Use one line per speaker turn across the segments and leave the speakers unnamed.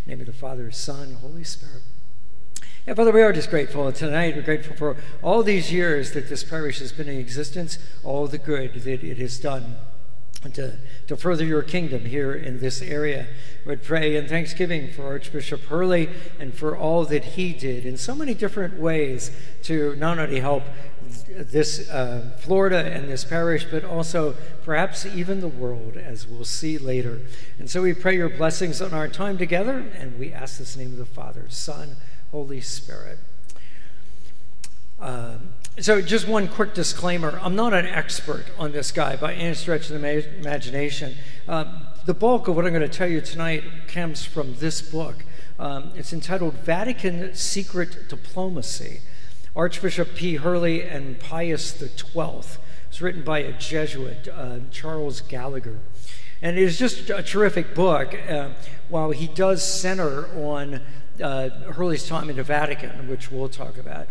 In the name of the Father, Son, Holy Spirit. Yeah, Father, we are just grateful tonight. We're grateful for all these years that this parish has been in existence, all the good that it has done to further your kingdom here in this area. We'd pray in thanksgiving for Archbishop Hurley and for all that he did in so many different ways to not only help this Florida and this parish, but also perhaps even the world, as we'll see later. And so we pray your blessings on our time together, and we ask this in the name of the Father, Son, Holy Spirit. So just one quick disclaimer. I'm not an expert on this guy by any stretch of the imagination. The bulk of what I'm going to tell you tonight comes from this book. It's entitled Vatican Secret Diplomacy, Archbishop P. Hurley and Pius XII. It's written by a Jesuit, Charles Gallagher. And it is just a terrific book. While he does center on Hurley's time in the Vatican, which we'll talk about,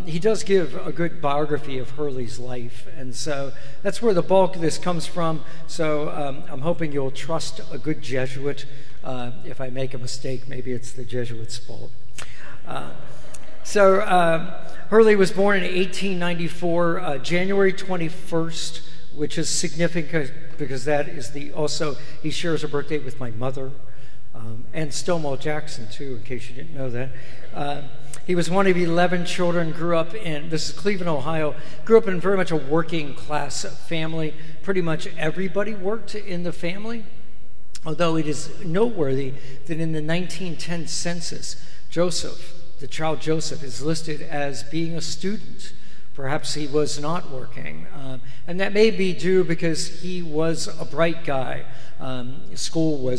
he does give a good biography of Hurley's life. And so that's where the bulk of this comes from. So I'm hoping you'll trust a good Jesuit. If I make a mistake, maybe it's the Jesuit's fault. Hurley was born in 1894, January 21st, which is significant because that is he shares a birthday with my mother, and Stonewall Jackson too, in case you didn't know that. He was one of 11 children, this is Cleveland, Ohio, grew up in very much a working class family. Pretty much everybody worked in the family, although it is noteworthy that in the 1910 census, the child Joseph, is listed as being a student. Perhaps he was not working. And that may be due because he was a bright guy. School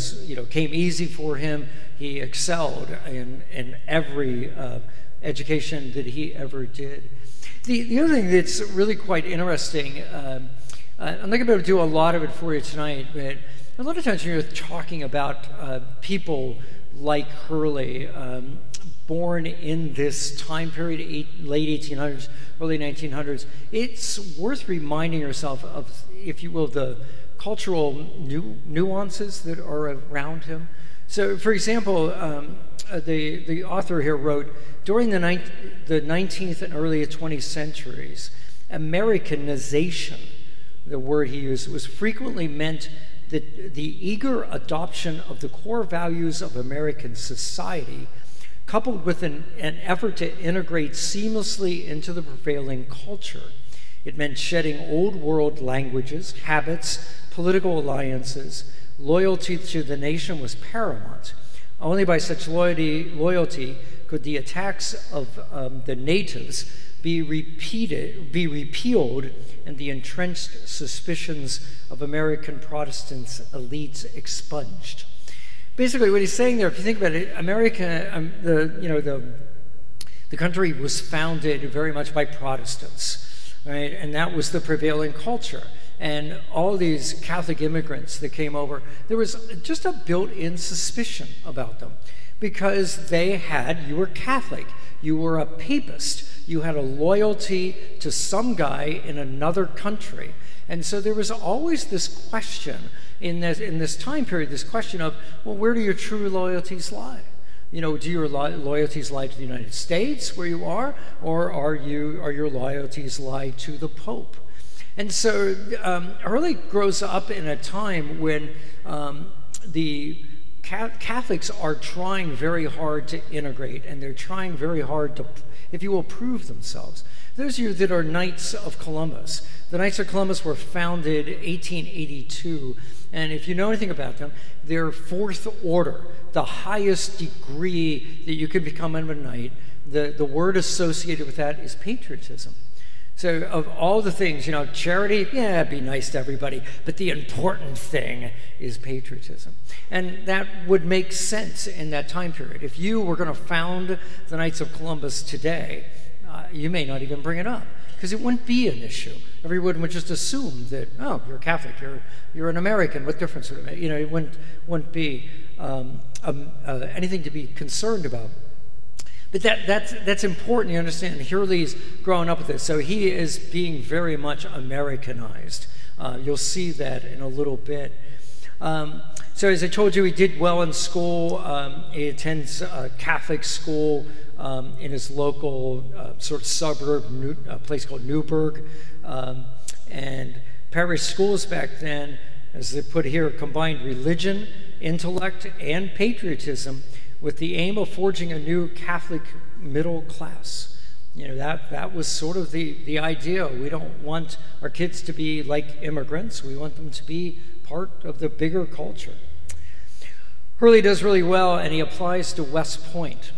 came easy for him. He excelled in every education that he ever did. The other thing that's really quite interesting, I'm not going to be able to do a lot of it for you tonight, but a lot of times when you're talking about people like Hurley, born in this time period, late 1800s, early 1900s, it's worth reminding yourself of, if you will, the cultural nuances that are around him. So, for example, the author here wrote, during the 19th and early 20th centuries, Americanization, the word he used, was frequently meant that the eager adoption of the core values of American society, coupled with an effort to integrate seamlessly into the prevailing culture. It meant shedding old world languages, habits, political alliances. Loyalty to the nation was paramount. Only by such loyalty could the attacks of the natives be repealed and the entrenched suspicions of American Protestant elites expunged. Basically, what he's saying there, if you think about it, America, the country was founded very much by Protestants, right? And that was the prevailing culture. And all these Catholic immigrants that came over, there was just a built-in suspicion about them because you were Catholic, you were a papist, you had a loyalty to some guy in another country. And so there was always this question in this time period, this question of, well, where do your true loyalties lie? Do your loyalties lie to the United States, where you are, or are your loyalties lie to the Pope? And so Hurley grows up in a time when the Catholics are trying very hard to integrate, and they're trying very hard to, if you will, prove themselves. Those of you that are Knights of Columbus, the Knights of Columbus were founded 1882, and if you know anything about them, they're fourth order, the highest degree that you can become a knight. The word associated with that is patriotism. So of all the things, charity, yeah, be nice to everybody, but the important thing is patriotism. And that would make sense in that time period. If you were going to found the Knights of Columbus today, you may not even bring it up, because it wouldn't be an issue. Everyone would just assume that, oh, you're Catholic, you're an American, what difference would it make? It wouldn't be anything to be concerned about. But that's important, you understand. Hurley's growing up with this, so he is being very much Americanized. You'll see that in a little bit. So as I told you, he did well in school. He attends a Catholic school in his local sort of suburb, a place called Newburgh. And parish schools back then, as they put here, combined religion, intellect, and patriotism with the aim of forging a new Catholic middle class. You know, that was sort of the idea. We don't want our kids to be like immigrants. We want them to be part of the bigger culture. Hurley does really well, and he applies to West Point,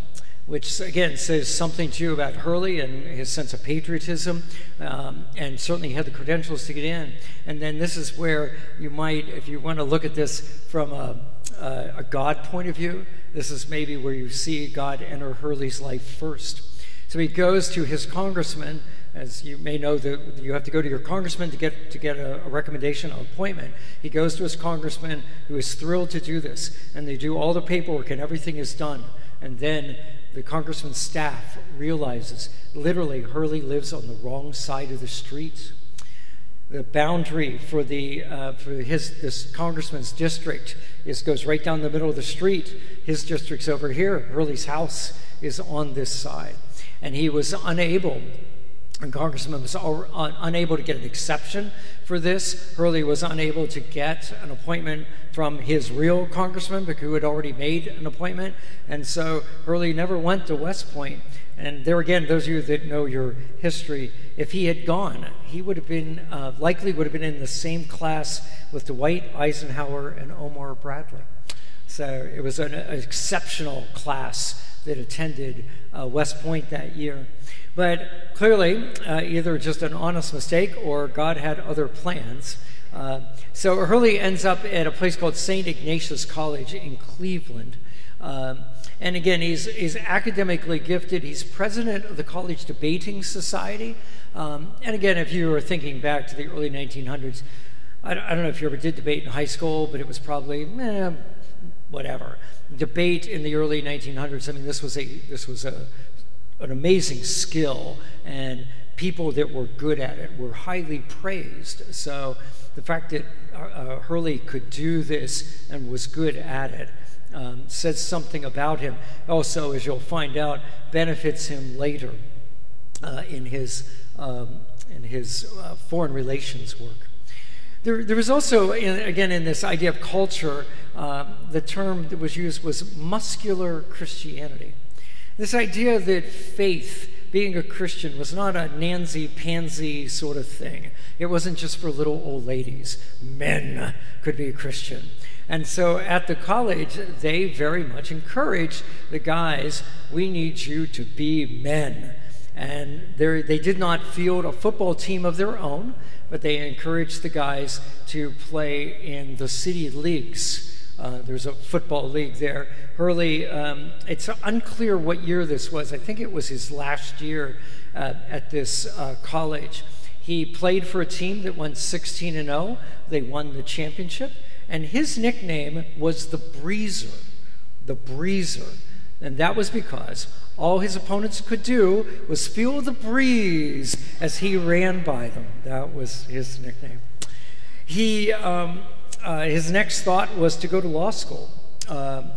which again says something to you about Hurley and his sense of patriotism, and certainly he had the credentials to get in. And then this is where you might, if you want to look at this from a God point of view, this is maybe where you see God enter Hurley's life first. So he goes to his congressman. As you may know, that you have to go to your congressman to get a recommendation, an appointment. He goes to his congressman, who is thrilled to do this, and they do all the paperwork and everything is done. And then the congressman's staff realizes, literally, Hurley lives on the wrong side of the street. The boundary for this congressman's district goes right down the middle of the street. His district's over here. Hurley's house is on this side. And he was unable, and Congressman was unable to get an exception for this. Hurley was unable to get an appointment from his real congressman, because who had already made an appointment. And so Hurley never went to West Point. And there again, those of you that know your history, if he had gone, he would have been, likely would have been in the same class with Dwight Eisenhower and Omar Bradley. So it was an exceptional class that attended West Point that year. But clearly, either just an honest mistake or God had other plans. So Hurley ends up at a place called St. Ignatius College in Cleveland. And again, he's academically gifted. He's president of the College Debating Society. And again, if you were thinking back to the early 1900s, I don't know if you ever did debate in high school, but it was probably, whatever. Debate in the early 1900s, I mean, this was an amazing skill, and people that were good at it were highly praised. So the fact that Hurley could do this and was good at it says something about him. Also, as you'll find out, benefits him later in his foreign relations work. There was also, again, in this idea of culture, the term that was used was muscular Christianity. This idea that faith, being a Christian, was not a nancy-pansy sort of thing. It wasn't just for little old ladies. Men could be a Christian. And so at the college, they very much encouraged the guys, we need you to be men. And they did not field a football team of their own, but they encouraged the guys to play in the city leagues. There's a football league there. Hurley, it's unclear what year this was. I think it was his last year at this college. He played for a team that went 16-0. They won the championship. And his nickname was the Breezer. The Breezer. And that was because all his opponents could do was feel the breeze as he ran by them. That was his nickname. His next thought was to go to law school.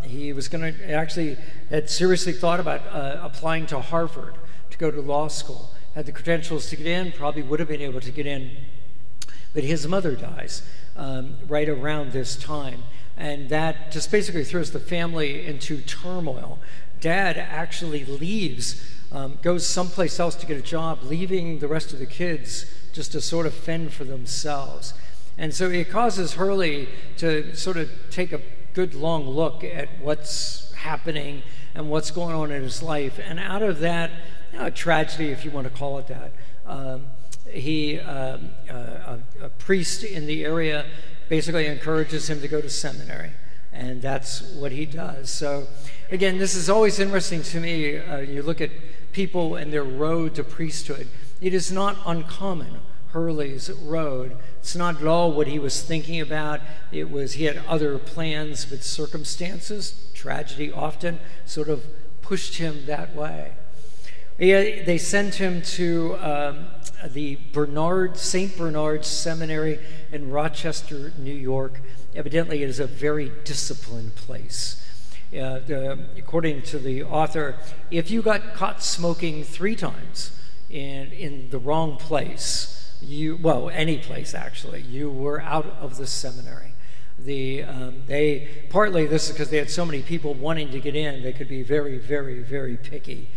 He was going to actually had seriously thought about applying to Harvard to go to law school. Had the credentials to get in, probably would have been able to get in. But his mother dies right around this time. And that just basically throws the family into turmoil. Dad actually leaves, goes someplace else to get a job, leaving the rest of the kids just to sort of fend for themselves. And so it causes Hurley to sort of take a good long look at what's happening and what's going on in his life. And out of that, tragedy, if you want to call it that, a priest in the area basically encourages him to go to seminary. And that's what he does. So again, this is always interesting to me. You look at people and their road to priesthood. It is not uncommon, Hurley's road. It's not at all what he was thinking about. It was, he had other plans, but circumstances, tragedy often, sort of pushed him that way. They sent him to the St. Bernard's Seminary in Rochester, New York. evidently it is a very disciplined place. According to the author, if you got caught smoking 3 times in the wrong place, well, any place actually, you were out of the seminary. Partly this is because they had so many people wanting to get in, they could be very, very, very picky.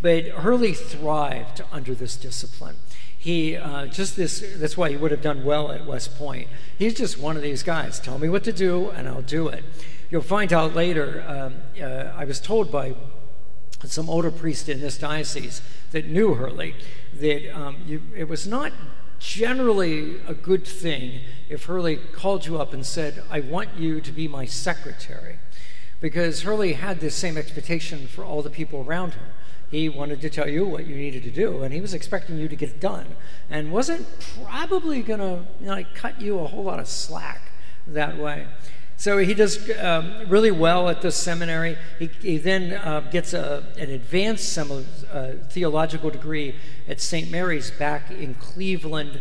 But Hurley thrived under this discipline. That's why he would have done well at West Point. He's just one of these guys. Tell me what to do, and I'll do it. You'll find out later, I was told by some older priest in this diocese that knew Hurley that it was not generally a good thing if Hurley called you up and said, I want you to be my secretary. Because Hurley had this same expectation for all the people around him. He wanted to tell you what you needed to do, and he was expecting you to get it done, and wasn't probably going to cut you a whole lot of slack that way. So he does really well at the seminary. He then gets an advanced theological degree at St. Mary's back in Cleveland,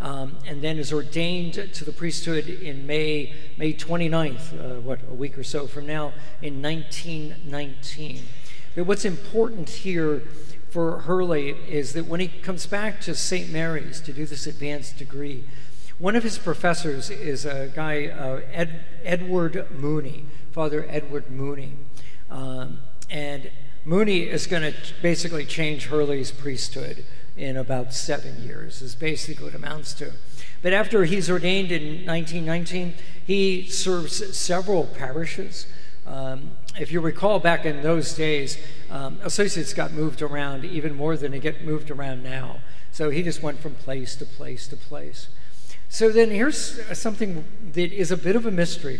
and then is ordained to the priesthood in May 29th, a week or so from now, in 1919. But what's important here for Hurley is that when he comes back to St. Mary's to do this advanced degree, one of his professors is a guy, Edward Mooney, Father Edward Mooney. And Mooney is going to basically change Hurley's priesthood in about 7 years, is basically what it amounts to. But after he's ordained in 1919, he serves several parishes. If you recall, back in those days, associates got moved around even more than they get moved around now. So he just went from place to place to place. So then here's something that is a bit of a mystery.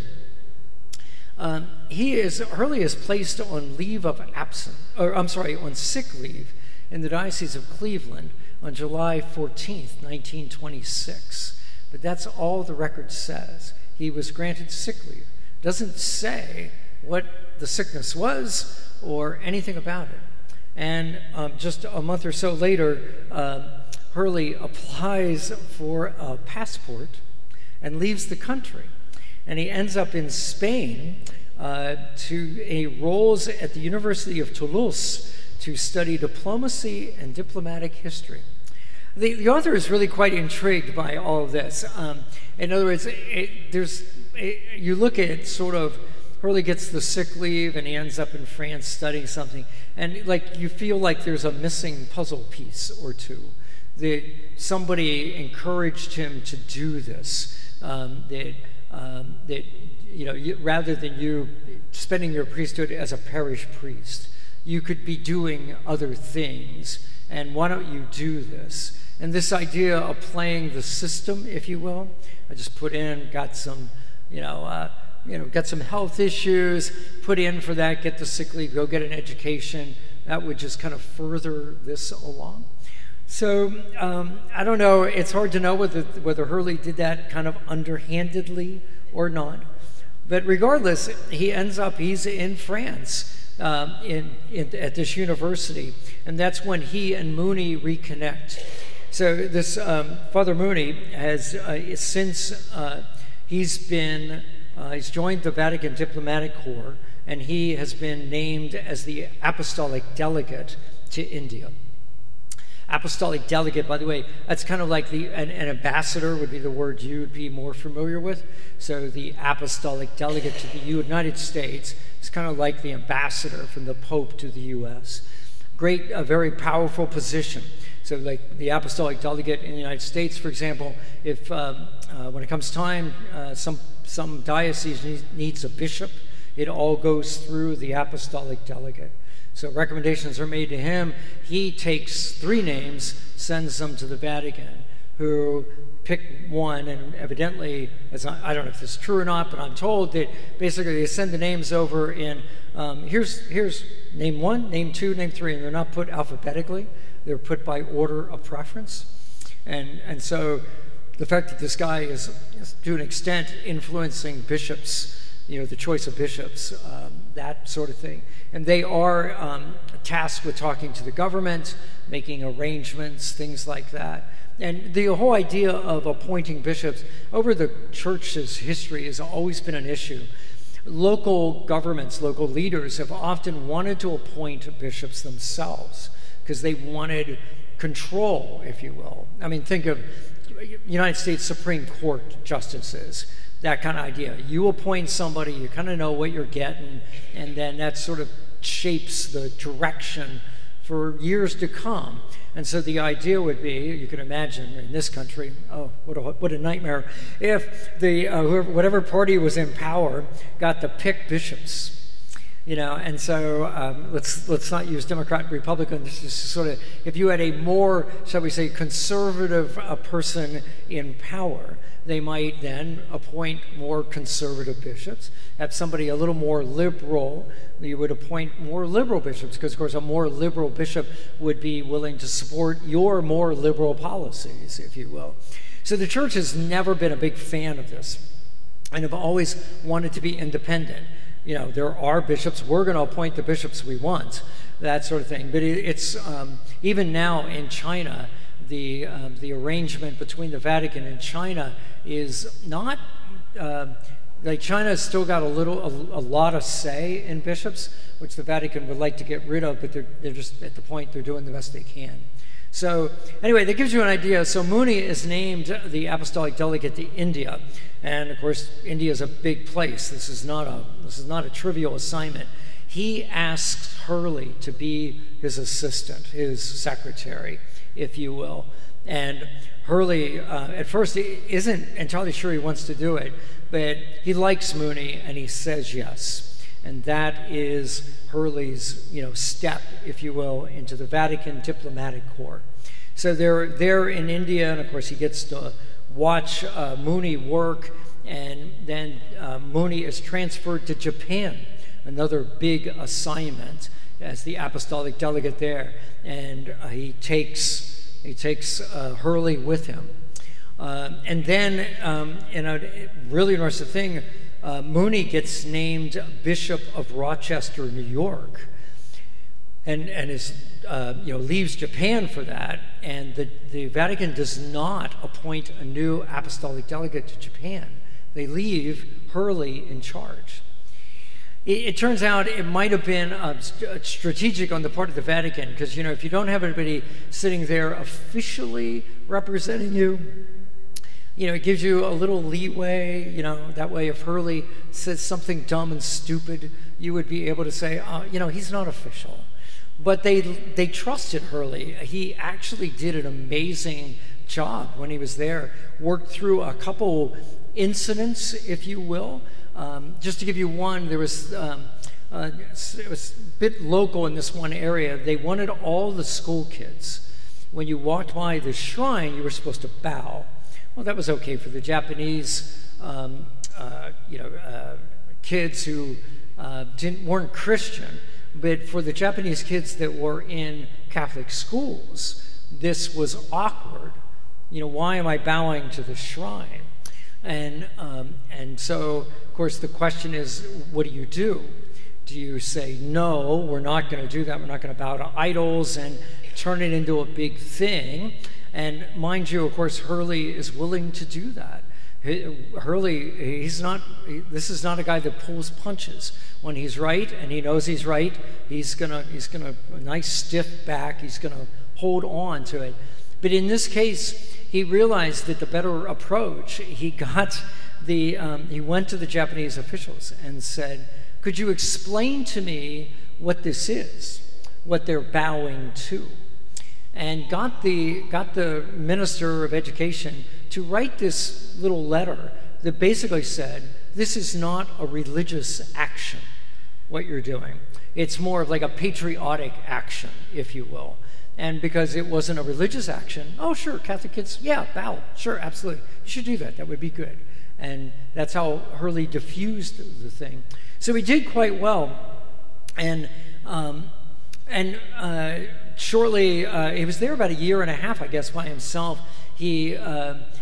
Hurley is placed on leave of absence, on sick leave in the Diocese of Cleveland on July 14th, 1926. But that's all the record says. He was granted sick leave. Doesn't say what the sickness was or anything about it. And just a month or so later, Hurley applies for a passport and leaves the country. And he ends up in Spain he rolls at the University of Toulouse to study diplomacy and diplomatic history. The author is really quite intrigued by all of this. In other words, you look at sort of Hurley gets the sick leave and he ends up in France studying something, and you feel like there's a missing puzzle piece or two, that somebody encouraged him to do this, rather than you spending your priesthood as a parish priest, you could be doing other things, and why don't you do this? And this idea of playing the system, if you will, I just put in, got some, got some health issues, put in for that, get the sick leave, go get an education. That would just kind of further this along. So I don't know, it's hard to know whether Hurley did that kind of underhandedly or not. But regardless, he's in France at this university, and that's when he and Mooney reconnect. So this Father Mooney has he's joined the Vatican Diplomatic Corps, and he has been named as the Apostolic Delegate to India. Apostolic Delegate, by the way, that's kind of like an ambassador would be the word you would be more familiar with. So the Apostolic Delegate to the United States is kind of like the ambassador from the Pope to the U.S. A very powerful position. So like the Apostolic Delegate in the United States, for example, if when it comes time, some diocese needs a bishop, it all goes through the Apostolic Delegate. So recommendations are made to him. He takes 3 names, sends them to the Vatican, who pick one, and evidently, I don't know if this is true or not, but I'm told that basically they send the names over in, here's name 1, name 2, name 3, and they're not put alphabetically. They're put by order of preference. And so the fact that this guy is, to an extent, influencing bishops, the choice of bishops, that sort of thing. And they are tasked with talking to the government, making arrangements, things like that. And the whole idea of appointing bishops over the church's history has always been an issue. Local governments, local leaders have often wanted to appoint bishops themselves because they wanted control, if you will. I mean, think of United States Supreme Court justices, that kind of idea. You appoint somebody, you kind of know what you're getting, and then that sort of shapes the direction for years to come. And so the idea would be, you can imagine in this country, oh, what a nightmare, if the whatever party was in power got to pick bishops. And so let's not use Democrat and Republican. This is sort of, if you had a more, shall we say, conservative person in power, they might then appoint more conservative bishops. Have somebody a little more liberal, you would appoint more liberal bishops, because of course a more liberal bishop would be willing to support your more liberal policies, if you will. So the church has never been a big fan of this, and have always wanted to be independent. There are bishops, we're going to appoint the bishops we want, that sort of thing. But it's even now in China, the arrangement between the Vatican and China is not like China's still got a lot of say in bishops, which the Vatican would like to get rid of, but they're just at the point they're doing the best they can. So anyway, that gives you an idea. So Mooney is named the apostolic delegate to India, and of course India is a big place. This is not a trivial assignment. He asks Hurley to be his assistant, his secretary, if you will. And Hurley, at first, isn't entirely sure he wants to do it, but he likes Mooney and he says yes. And that is Hurley's, step, if you will, into the Vatican diplomatic corps. So they're there in India, and of course he gets to watch Mooney work, and then Mooney is transferred to Japan, another big assignment as the apostolic delegate there, and he takes Hurley with him. And then, in a really interesting thing, Mooney gets named Bishop of Rochester, New York, and is leaves Japan for that. And the Vatican does not appoint a new apostolic delegate to Japan. They leave Hurley in charge. It turns out it might have been strategic on the part of the Vatican, because if you don't have anybody sitting there officially representing you, it gives you a little leeway. That way, if Hurley says something dumb and stupid, you would be able to say, he's not official. But they trusted Hurley. He actually did an amazing job when he was there. Worked through a couple incidents, if you will. Just to give you one, there was it was a bit local in this one area. They wanted all the school kids, when you walked by the shrine, you were supposed to bow. Well, that was okay for the Japanese, kids who weren't Christian, but for the Japanese kids that were in Catholic schools, this was awkward. Why am I bowing to the shrine? And so, of course, the question is, what do you do? Do you say, no, we're not going to do that, we're not going to bow to idols and turn it into a big thing? And mind you, of course, Hurley is willing to do that. Hurley, this is not a guy that pulls punches. When he's right, and he knows he's right, he's gonna a nice stiff back, he's gonna hold on to it. But in this case, he realized that the better approach, he went to the Japanese officials and said, could you explain to me what this is, what they're bowing to? And got the Minister of Education to write this little letter that basically said, this is not a religious action, what you're doing. It's more of like a patriotic action, if you will. And because it wasn't a religious action, oh, sure, Catholic kids, yeah, bow, sure, absolutely. You should do that, that would be good. And that's how Hurley diffused the thing. So he did quite well. And shortly, he was there about a year and a half, I guess, by himself. He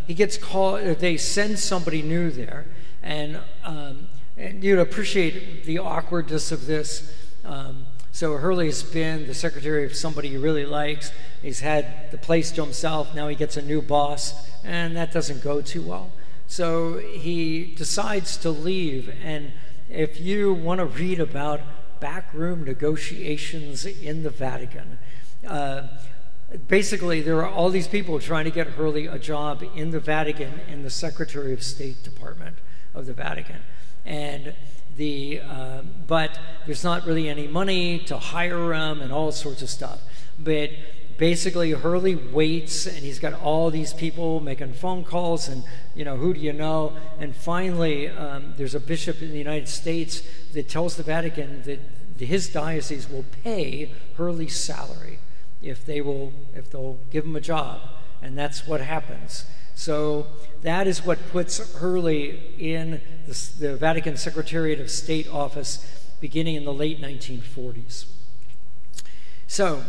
gets called, they send somebody new there. And you'd appreciate the awkwardness of this. So Hurley's been the secretary of somebody he really likes. He's had the place to himself. Now he gets a new boss, and that doesn't go too well. So he decides to leave. And if you want to read about backroom negotiations in the Vatican, basically there are all these people trying to get Hurley a job in the Vatican in the Secretary of State Department of the Vatican. And but there's not really any money to hire him and all sorts of stuff. But basically Hurley waits, and he's got all these people making phone calls, and who do you know? And finally there's a bishop in the United States that tells the Vatican that his diocese will pay Hurley's salary if they'll give him a job. And that's what happens. So that is what puts Hurley in the Vatican Secretariat of State office beginning in the late 1940s. So,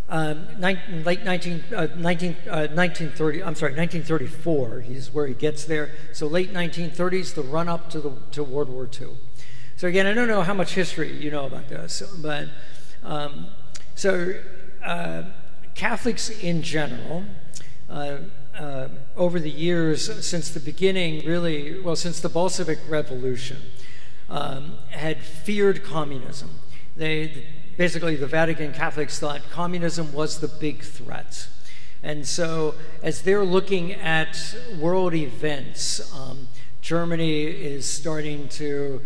1934 is where he gets there. So late 1930s, the run up to World War II. So again, I don't know how much history you know about this, but Catholics in general, over the years, since the beginning, since the Bolshevik Revolution, had feared communism. Basically, the Vatican Catholics thought communism was the big threat. And so, as they're looking at world events, Germany is starting to,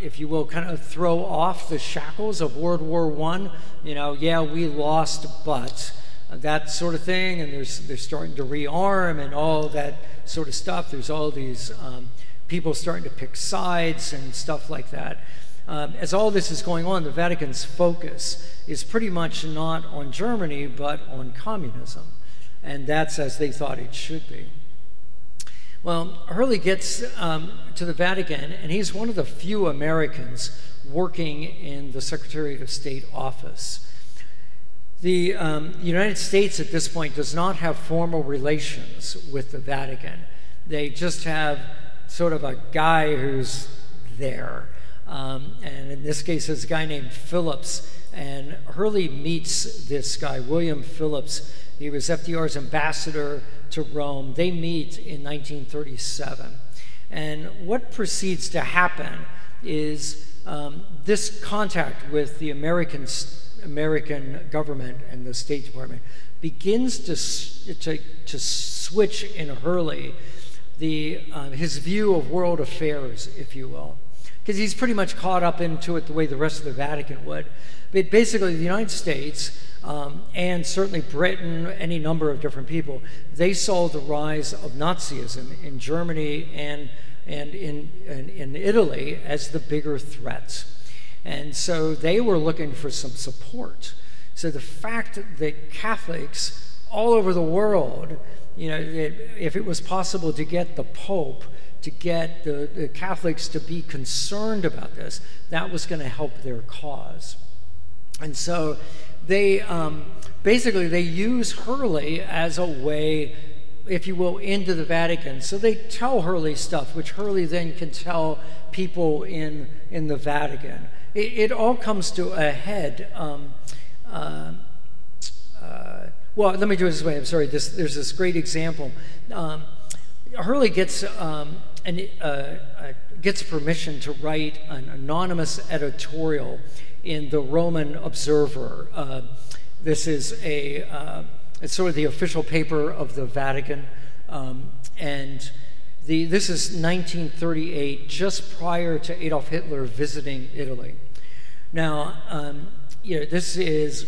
if you will, kind of throw off the shackles of World War I. Yeah, we lost, but that sort of thing, and they're starting to rearm and all that sort of stuff. There's all these people starting to pick sides and stuff like that. As all this is going on, the Vatican's focus is pretty much not on Germany, but on communism. And that's as they thought it should be. Well, Hurley gets to the Vatican, and he's one of the few Americans working in the Secretariat of State office. The United States at this point does not have formal relations with the Vatican. They just have sort of a guy who's there. And in this case, it's a guy named Phillips. And Hurley meets this guy, William Phillips. He was FDR's ambassador to Rome. They meet in 1937. And what proceeds to happen is this contact with the American government and the State Department begins to switch in Hurley his view of world affairs, if you will. Because he's pretty much caught up into it the way the rest of the Vatican would. But basically, the United States, and certainly Britain, any number of different people, they saw the rise of Nazism in Germany and in Italy as the bigger threats. And so they were looking for some support. So the fact that Catholics all over the world, if it was possible to get the Pope, to get the Catholics to be concerned about this, that was going to help their cause. And so they basically they use Hurley as a way, if you will, into the Vatican. So they tell Hurley stuff, which Hurley then can tell people in the Vatican. It all comes to a head. Well, let me do it this way. I'm sorry. There's this great example. Hurley gets permission to write an anonymous editorial in the Roman Observer. This is it's sort of the official paper of the Vatican, and this is 1938, just prior to Adolf Hitler visiting Italy. Now, this is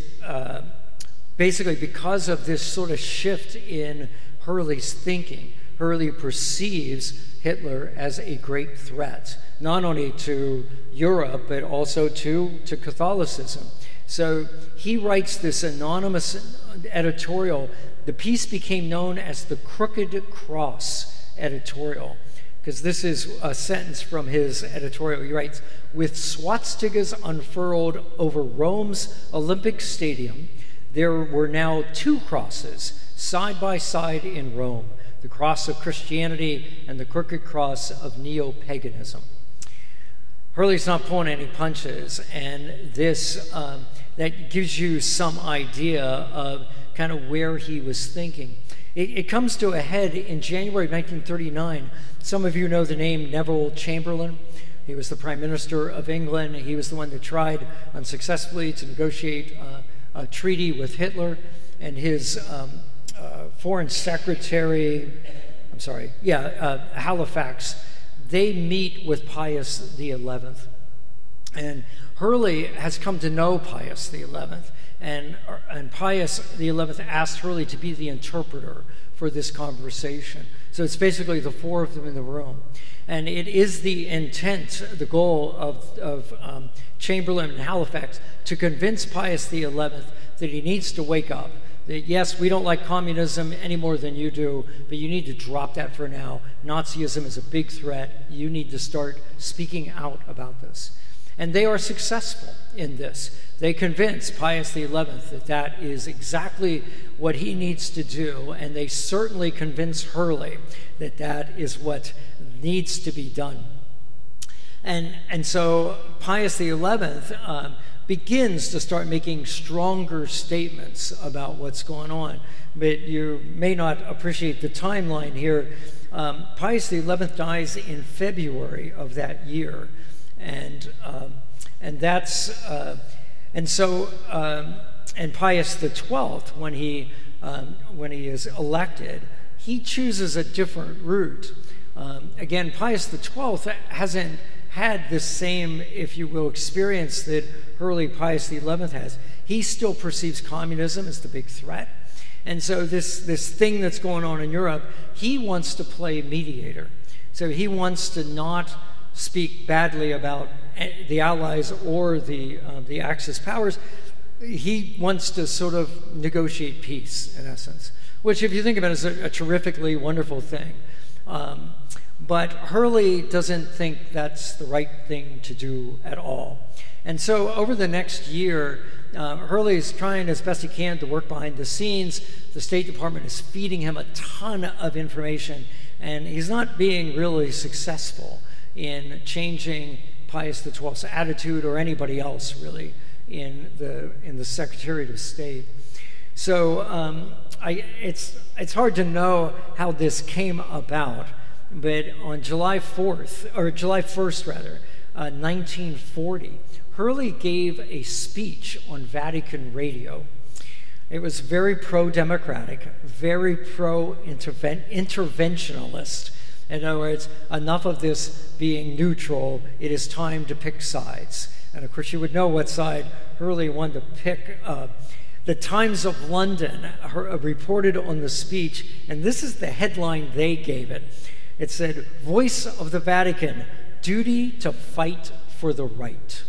basically because of this sort of shift in Hurley's thinking. Hurley perceives Hitler as a great threat, not only to Europe, but also to Catholicism. So he writes this anonymous editorial. The piece became known as the Crooked Cross editorial, because this is a sentence from his editorial. He writes, "With swastikas unfurled over Rome's Olympic Stadium, there were now two crosses side by side in Rome, the cross of Christianity and the crooked cross of neo-paganism." Hurley's not pulling any punches, and this that gives you some idea of kind of where he was thinking. It comes to a head in January 1939. Some of you know the name Neville Chamberlain. He was the Prime Minister of England. He was the one that tried unsuccessfully to negotiate a treaty with Hitler, and his Foreign Secretary, Halifax, they meet with Pius XI. And Hurley has come to know Pius XI, and Pius XI asked Hurley to be the interpreter for this conversation. So it's basically the four of them in the room. And it is the intent, the goal of Chamberlain and Halifax to convince Pius XI that he needs to wake up. That yes, we don't like communism any more than you do, but you need to drop that for now. Nazism is a big threat. You need to start speaking out about this. And they are successful in this. They convince Pius XI that that is exactly what he needs to do, and they certainly convince Hurley that that is what needs to be done. And so Pius XI begins to start making stronger statements about what's going on. But you may not appreciate the timeline here. Pius XI dies in February of that year, and Pius XII, when he is elected, he chooses a different route. Again, Pius XII hasn't had the same, if you will, experience that Hurley Pius XI has. He still perceives communism as the big threat. And so this thing that's going on in Europe, he wants to play mediator. So he wants to not speak badly about the Allies or the Axis powers. He wants to sort of negotiate peace, in essence, which, if you think about it, is a terrifically wonderful thing. But Hurley doesn't think that's the right thing to do at all. And so over the next year, Hurley's trying as best he can to work behind the scenes. The State Department is feeding him a ton of information, and he's not being really successful in changing Pius XII's attitude, or anybody else really in the Secretariat of State. So it's hard to know how this came about. But on July 1st, 1940, Hurley gave a speech on Vatican radio. It was very pro-democratic, very pro-interventionalist. In other words, enough of this being neutral, it is time to pick sides. And of course, you would know what side Hurley wanted to pick. The Times of London reported on the speech, and this is the headline they gave it. It said, "Voice of the Vatican, duty to fight for the right."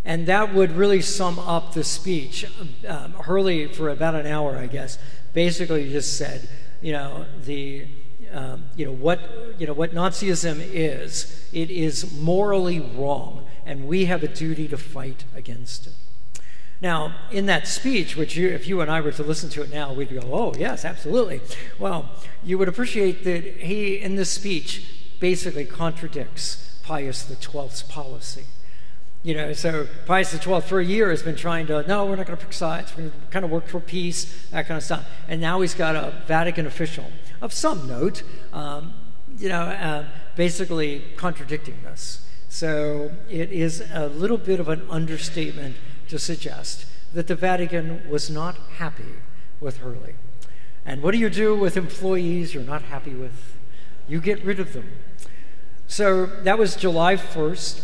And that would really sum up the speech. Hurley, for about an hour, I guess, basically just said, what Nazism is, it is morally wrong, and we have a duty to fight against it. Now, in that speech, which if you and I were to listen to it now, we'd go, oh, yes, absolutely. Well, you would appreciate that he, in this speech, basically contradicts Pius XII's policy. So Pius XII for a year has been trying to, no, we're not going to pick sides, we're going to kind of work for peace, that kind of stuff. And now he's got a Vatican official of some note, basically contradicting this. So it is a little bit of an understatement to suggest that the Vatican was not happy with Hurley. And what do you do with employees you're not happy with? You get rid of them. So that was July 1st.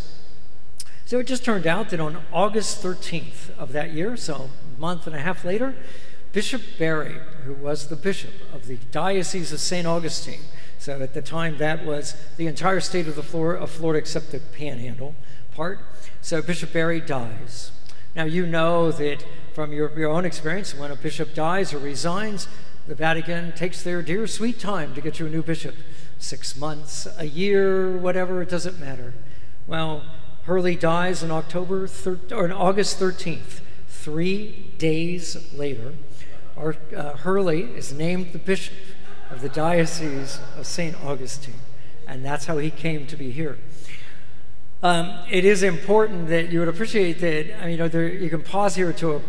So it just turned out that on August 13th of that year, so a month and a half later, Bishop Barry, who was the bishop of the Diocese of St. Augustine, so at the time that was the entire state of Florida except the Panhandle part, so Bishop Barry dies. Now, you know that from your own experience, when a bishop dies or resigns, the Vatican takes their dear sweet time to get you a new bishop. 6 months, a year, whatever, it doesn't matter. Well, Hurley dies on August 13th. 3 days later, Hurley is named the bishop of the Diocese of St. Augustine, and that's how he came to be here. It is important that you would appreciate that, you can pause here to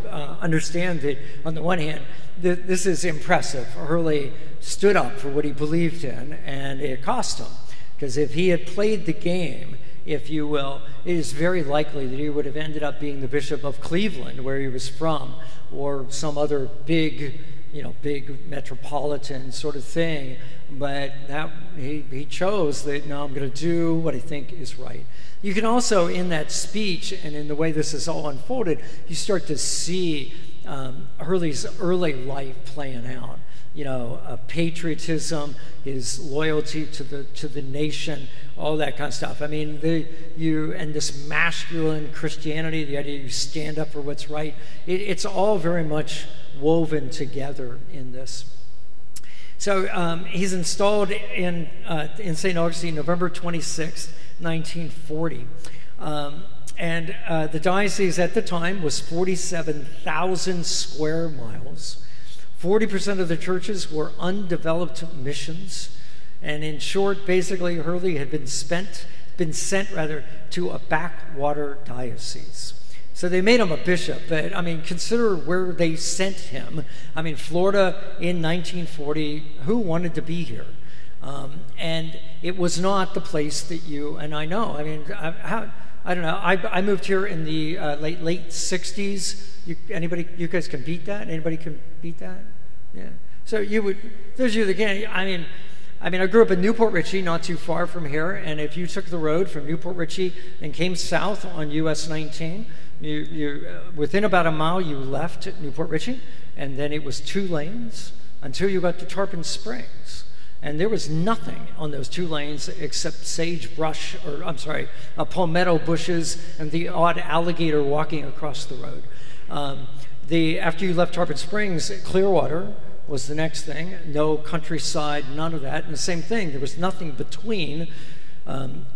understand that, on the one hand, this is impressive. Hurley stood up for what he believed in, and it cost him. Because if he had played the game, if you will, it is very likely that he would have ended up being the Bishop of Cleveland, where he was from, or some other big metropolitan sort of thing. But he chose that, no, I'm going to do what I think is right. You can also, in that speech and in the way this is all unfolded, you start to see Hurley's early life playing out. Patriotism, his loyalty to the nation, all that kind of stuff. And this masculine Christianity, the idea you stand up for what's right, it's all very much woven together in this. So he's installed in St. Augustine, November 26th, 1940. And the diocese at the time was 47,000 square miles. 40% of the churches were undeveloped missions. And in short, basically, Hurley had been sent to a backwater diocese. So they made him a bishop, but consider where they sent him. Florida in 1940, who wanted to be here? And it was not the place that you and I know. I don't know. I moved here in the late 60s. You guys can beat that? Anybody can beat that? Yeah. So those of you that can, I grew up in Newport Richey, not too far from here, and if you took the road from Newport Richey and came south on US 19, you within about a mile you left Newport Richey, and then it was 2 lanes until you got to Tarpon Springs. And there was nothing on those 2 lanes except sagebrush, palmetto bushes and the odd alligator walking across the road. After you left Tarpon Springs, Clearwater was the next thing. No countryside, none of that. And the same thing, there was nothing between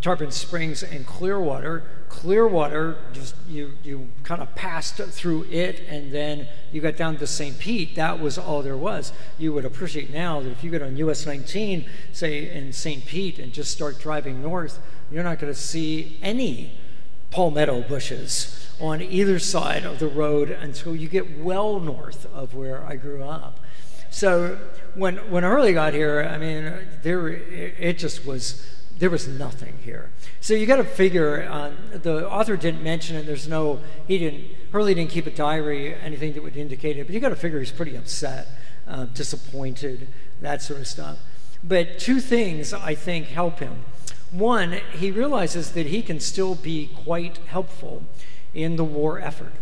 Tarpon Springs and Clearwater. Clearwater, just you kind of passed through it, and then you got down to St. Pete. That was all there was. You would appreciate now that if you get on US 19, say in St. Pete, and just start driving north, you're not going to see any palmetto bushes on either side of the road until you get well north of where I grew up. So when Hurley got here, there was nothing here. So you got to figure, the author didn't mention it, Hurley didn't keep a diary, anything that would indicate it, but you got to figure he's pretty upset, disappointed, that sort of stuff. But 2 things, I think, help him. One, he realizes that he can still be quite helpful in the war effort.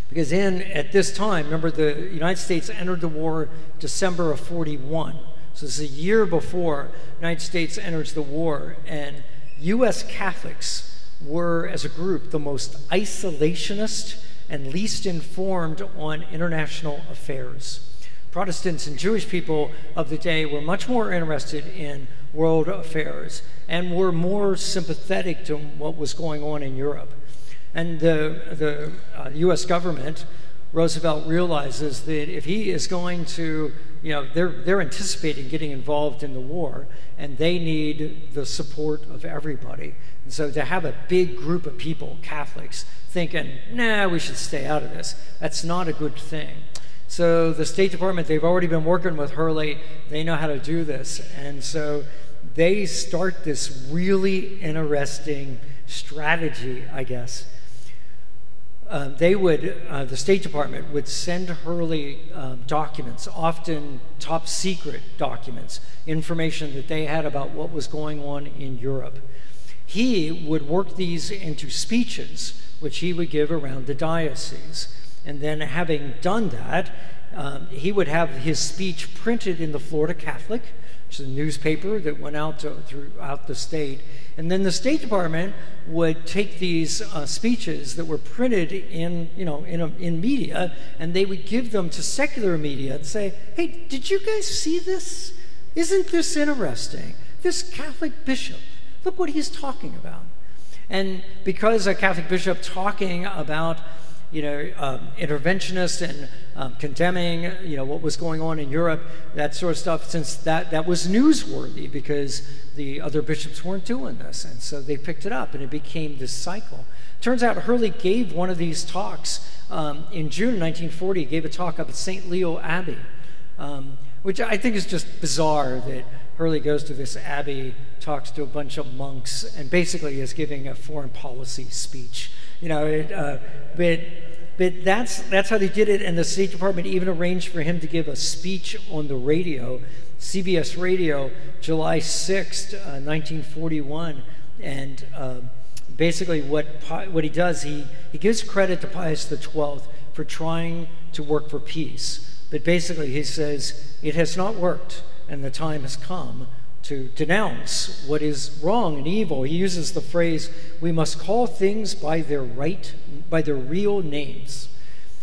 Because at this time, remember, the United States entered the war December of 41. So this is a year before the United States enters the war, and U.S. Catholics were, as a group, the most isolationist and least informed on international affairs. Protestants and Jewish people of the day were much more interested in world affairs and were more sympathetic to what was going on in Europe. And the U.S. government, Roosevelt realizes that if he is going to, they're anticipating getting involved in the war, and they need the support of everybody. And so to have a big group of people, Catholics, thinking, nah, we should stay out of this, that's not a good thing. So the State Department, they've already been working with Hurley, they know how to do this, and so they start this really interesting strategy, I guess. The State Department would send Hurley documents, often top secret documents, information that they had about what was going on in Europe. He would work these into speeches, which he would give around the diocese. And then, having done that, he would have his speech printed in the Florida Catholic, which is a newspaper that went out throughout the state. And then the State Department would take these speeches that were printed in media, and they would give them to secular media and say, hey, did you guys see this? Isn't this interesting? This Catholic bishop, look what he's talking about. And because a Catholic bishop talking about interventionists and condemning, what was going on in Europe, that sort of stuff, since that was newsworthy because the other bishops weren't doing this. And so they picked it up, and it became this cycle. Turns out Hurley gave one of these talks in June 1940. He gave a talk up at St. Leo Abbey, which I think is just bizarre that Hurley goes to this abbey, talks to a bunch of monks, and basically is giving a foreign policy speech. But that's how they did it, and the State Department even arranged for him to give a speech on the radio, CBS Radio, July 6th, 1941. And basically what he does, he gives credit to Pius XII for trying to work for peace. But basically he says, it has not worked, and the time has come to denounce what is wrong and evil. He uses the phrase, we must call things by their real names.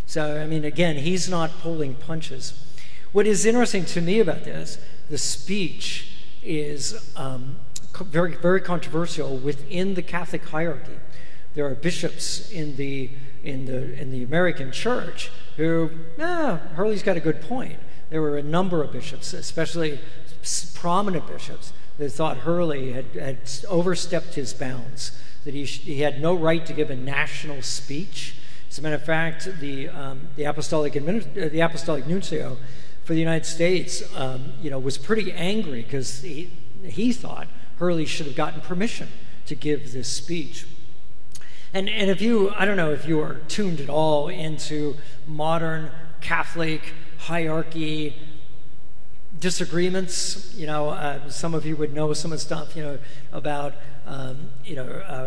So, again, he's not pulling punches. What is interesting to me about this, the speech is very, very controversial within the Catholic hierarchy. There are bishops in the American church who, Hurley's got a good point. There were a number of bishops, especially prominent bishops, that thought Hurley had overstepped his bounds, that he had no right to give a national speech. As a matter of fact, the apostolic nuncio for the United States, was pretty angry because he thought Hurley should have gotten permission to give this speech. And if I don't know if you are tuned at all into modern Catholic hierarchy disagreements, some of you would know some of the stuff, about,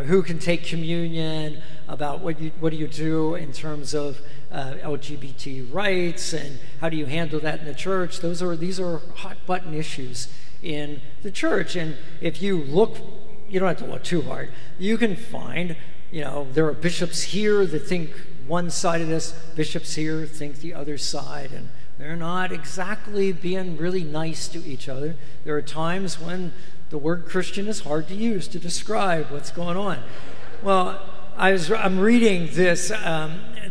who can take communion, about what do you do in terms of LGBT rights, and how do you handle that in the church. These are hot button issues in the church. And if you look, you don't have to look too hard, you can find, there are bishops here that think one side of this, bishops here think the other side, and they're not exactly being really nice to each other. There are times when the word Christian is hard to use to describe what's going on. Well, I'm reading this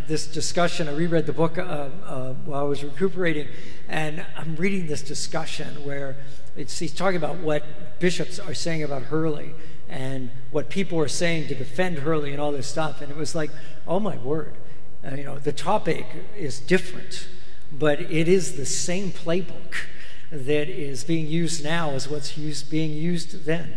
discussion. I reread the book while I was recuperating, and I'm reading this discussion where he's talking about what bishops are saying about Hurley and what people are saying to defend Hurley and all this stuff. And it was like, oh my word, the topic is different, but it is the same playbook that is being used now as what's being used then.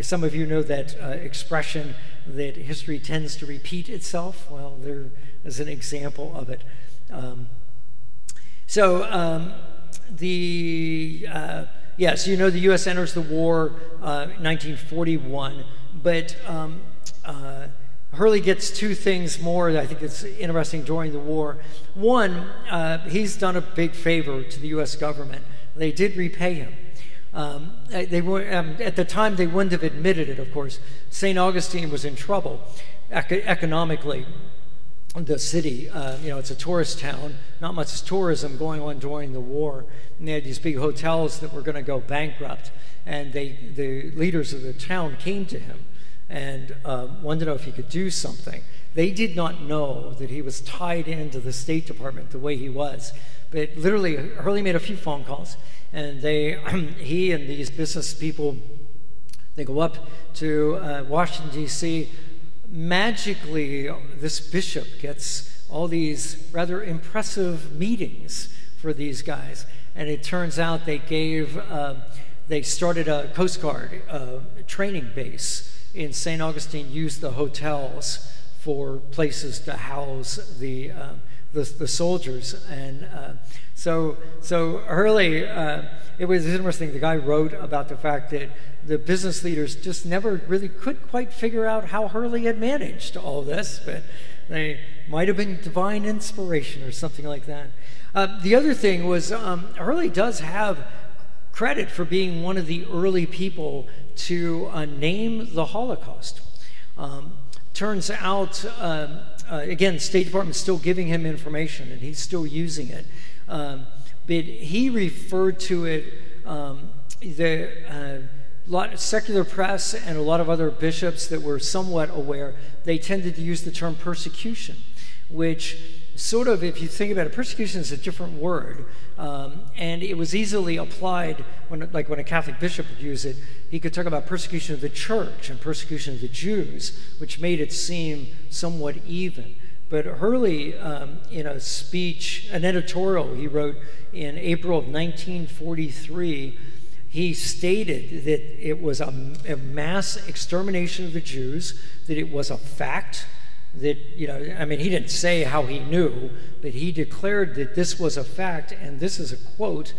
Some of you know that expression that history tends to repeat itself. Well, there is an example of it. Yes, the U.S. enters the war 1941, but Hurley gets two things more that I think it's interesting during the war. One, he's done a big favor to the U.S. government. They did repay him. They were, at the time, they wouldn't have admitted it, of course. St. Augustine was in trouble economically. The city, it's a tourist town, not much tourism going on during the war. And they had these big hotels that were going to go bankrupt. And the leaders of the town came to him and wanted to know if he could do something. They did not know that he was tied into the State Department the way he was. But literally, Hurley made a few phone calls, and he and these business people, they go up to Washington, D.C. Magically, this bishop gets all these rather impressive meetings for these guys. And it turns out they started a Coast Guard training base in St. Augustine, used the hotels for places to house the soldiers. And so Hurley, it was interesting, the guy wrote about the fact that the business leaders just never really could quite figure out how Hurley had managed all this, but they might have been divine inspiration or something like that. The other thing was Hurley does have credit for being one of the early people to name the Holocaust. Turns out, again, State Department's still giving him information, and he's still using it. But he referred to it, secular press and a lot of other bishops that were somewhat aware, they tended to use the term persecution, which sort of, if you think about it, persecution is a different word, and it was easily applied when a Catholic bishop would use it. He could talk about persecution of the church and persecution of the Jews, which made it seem somewhat even. But Hurley, in a speech, an editorial he wrote in April of 1943, he stated that it was a mass extermination of the Jews, that it was a fact, that, I mean, he didn't say how he knew, but he declared that this was a fact, and this is a quote.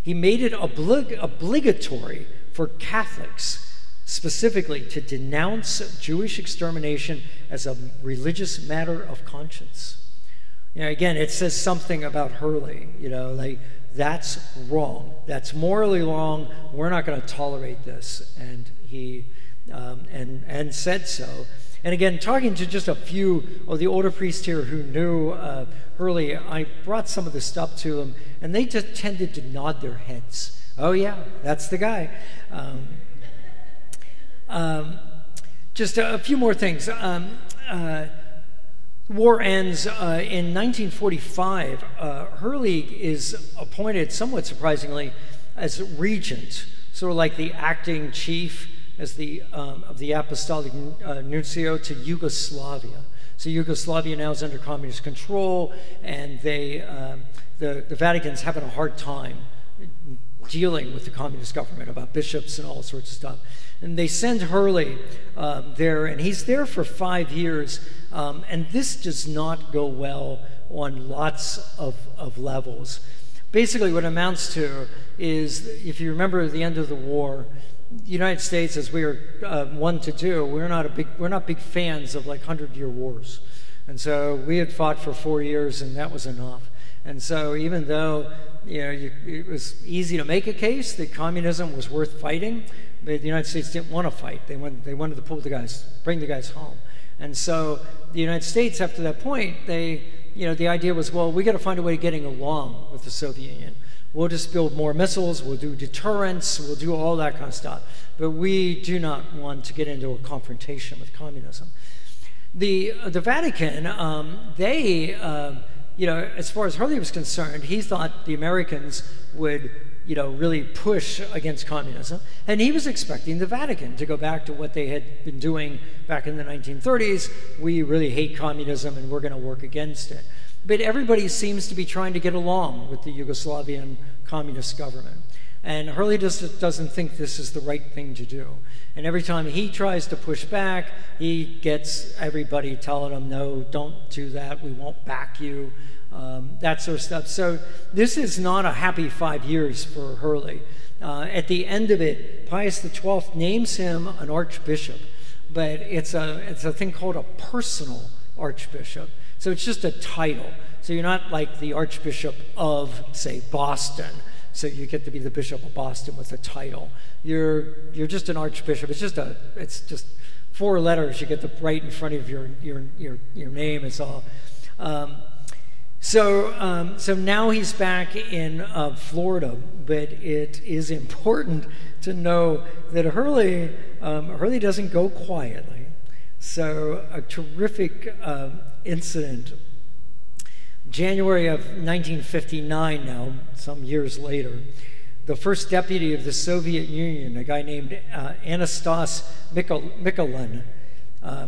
He made it obligatory for Catholics specifically to denounce Jewish extermination as a religious matter of conscience. Again, it says something about Hurley, like, that's wrong. That's morally wrong. We're not going to tolerate this. And he and said so. And again, talking to just a few of the older priests here who knew Hurley, I brought some of this stuff to them, and they just tended to nod their heads. Oh yeah, that's the guy. Just a few more things. War ends in 1945. Hurley is appointed, somewhat surprisingly, as regent, sort of like the acting chief as of the apostolic nuncio to Yugoslavia. So Yugoslavia now is under communist control, and the Vatican's having a hard time dealing with the communist government about bishops and all sorts of stuff. And they send Hurley there, and he's there for 5 years, and this does not go well on lots of levels. Basically, what it amounts to is, if you remember the end of the war, the United States, as we are one to do, we're not big fans of like 100-year wars, and so we had fought for 4 years, and that was enough. And so, even though it was easy to make a case that communism was worth fighting, but the United States didn't want to fight. They wanted to bring the guys home. And so the United States, after that point, the idea was, well, we got to find a way of getting along with the Soviet Union. We'll just build more missiles, we'll do deterrence, we'll do all that kind of stuff. But we do not want to get into a confrontation with communism. The Vatican, as far as Hurley was concerned, he thought the Americans would really push against communism. And he was expecting the Vatican to go back to what they had been doing back in the 1930s. We really hate communism, and we're going to work against it. But everybody seems to be trying to get along with the Yugoslavian communist government. And Hurley just doesn't think this is the right thing to do. And every time he tries to push back, he gets everybody telling him, no, don't do that, we won't back you. That sort of stuff. So this is not a happy 5 years for Hurley. At the end of it, Pius XII names him an archbishop, but it's a thing called a personal archbishop. So it's just a title. So you're not like the Archbishop of, say, Boston. So you get to be the Bishop of Boston with a title. You're just an archbishop. It's just 4 letters you get to write in front of your name. It's all. So now he's back in Florida, but it is important to know that Hurley doesn't go quietly. So a terrific incident. January of 1959 now, some years later, the first deputy of the Soviet Union, a guy named Anastas Mikulin,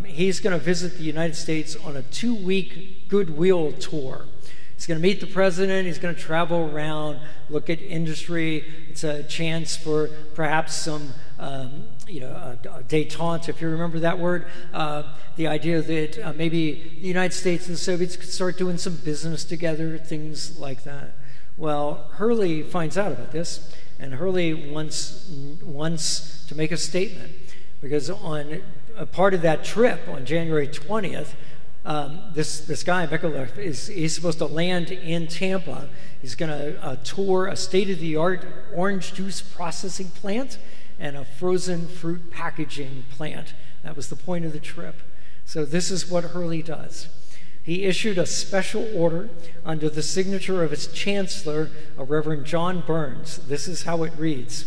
he's going to visit the United States on a 2-week goodwill tour. He's going to meet the president, he's going to travel around, look at industry. It's a chance for perhaps some détente, if you remember that word. The idea that maybe the United States and the Soviets could start doing some business together, things like that. Well, Hurley finds out about this, and Hurley wants to make a statement, because on a part of that trip on January 20th, this guy, Mikulin, he's supposed to land in Tampa. He's going to tour a state-of-the-art orange juice processing plant and a frozen fruit packaging plant. That was the point of the trip. So this is what Hurley does. He issued a special order under the signature of his chancellor, Reverend John Burns. This is how it reads.